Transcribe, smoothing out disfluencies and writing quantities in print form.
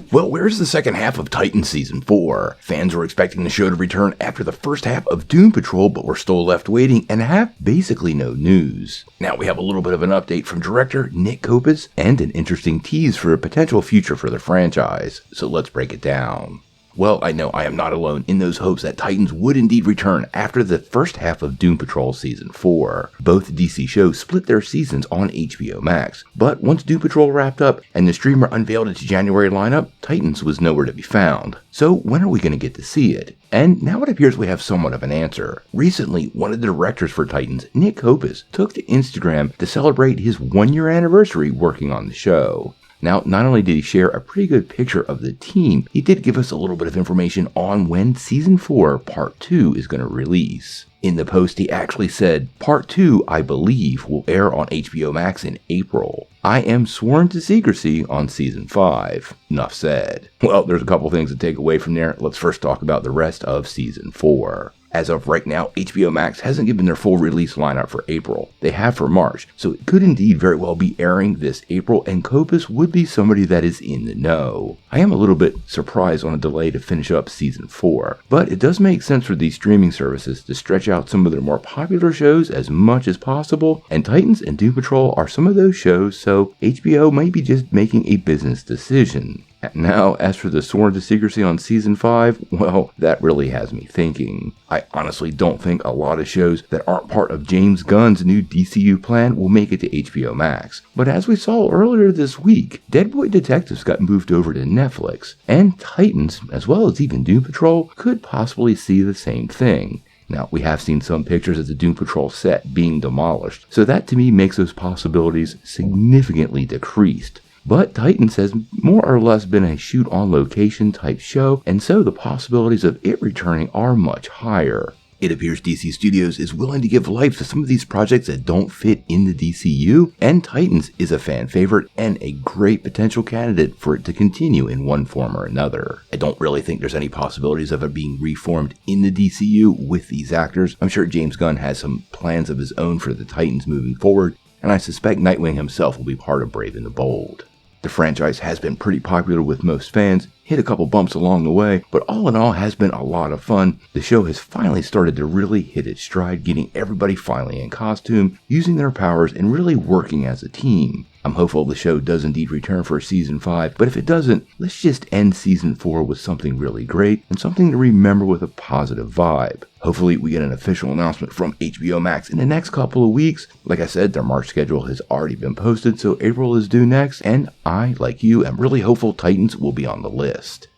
Well, where's the second half of Titans Season 4? Fans were expecting the show to return after the first half of Doom Patrol, but we're still left waiting and have basically no news. Now we have a little bit of an update from director Nick Copus and an interesting tease for a potential future for the franchise, so let's break it down. Well, I know I am not alone in those hopes that Titans would indeed return after the first half of Doom Patrol Season 4. Both DC shows split their seasons on HBO Max, but once Doom Patrol wrapped up and the streamer unveiled its January lineup, Titans was nowhere to be found. So when are we going to get to see it? And now it appears we have somewhat of an answer. Recently, one of the directors for Titans, Nick Copus, took to Instagram to celebrate his 1-year anniversary working on the show. Now, not only did he share a pretty good picture of the team, he did give us a little bit of information on when Season 4 Part 2 is going to release. In the post, he actually said, Part 2, I believe, will air on HBO Max in April. I am sworn to secrecy on Season 5. Enough said. Well, there's a couple things to take away from there. Let's first talk about the rest of Season 4. As of right now, HBO Max hasn't given their full release lineup for April. They have for March, so it could indeed very well be airing this April, and Copus would be somebody that is in the know. I am a little bit surprised on a delay to finish up Season 4, but it does make sense for these streaming services to stretch out some of their more popular shows as much as possible, and Titans and Doom Patrol are some of those shows, so HBO might be just making a business decision. Now, as for the sworn to secrecy on Season 5, well, that really has me thinking. I honestly don't think a lot of shows that aren't part of James Gunn's new DCU plan will make it to HBO Max. But as we saw earlier this week, Dead Boy Detectives got moved over to Netflix, and Titans, as well as even Doom Patrol, could possibly see the same thing. Now, we have seen some pictures of the Doom Patrol set being demolished, so that to me makes those possibilities significantly decreased. But Titans has more or less been a shoot-on-location type show, and so the possibilities of it returning are much higher. It appears DC Studios is willing to give life to some of these projects that don't fit in the DCU, and Titans is a fan favorite and a great potential candidate for it to continue in one form or another. I don't really think there's any possibilities of it being reformed in the DCU with these actors. I'm sure James Gunn has some plans of his own for the Titans moving forward, and I suspect Nightwing himself will be part of Brave and the Bold. The franchise has been pretty popular with most fans, hit a couple bumps along the way, but all in all has been a lot of fun. The show has finally started to really hit its stride, getting everybody finally in costume, using their powers, and really working as a team. I'm hopeful the show does indeed return for Season 5, but if it doesn't, let's just end Season 4 with something really great and something to remember with a positive vibe. Hopefully we get an official announcement from HBO Max in the next couple of weeks. Like I said, their March schedule has already been posted, so April is due next, and I, like you, am really hopeful Titans will be on the list.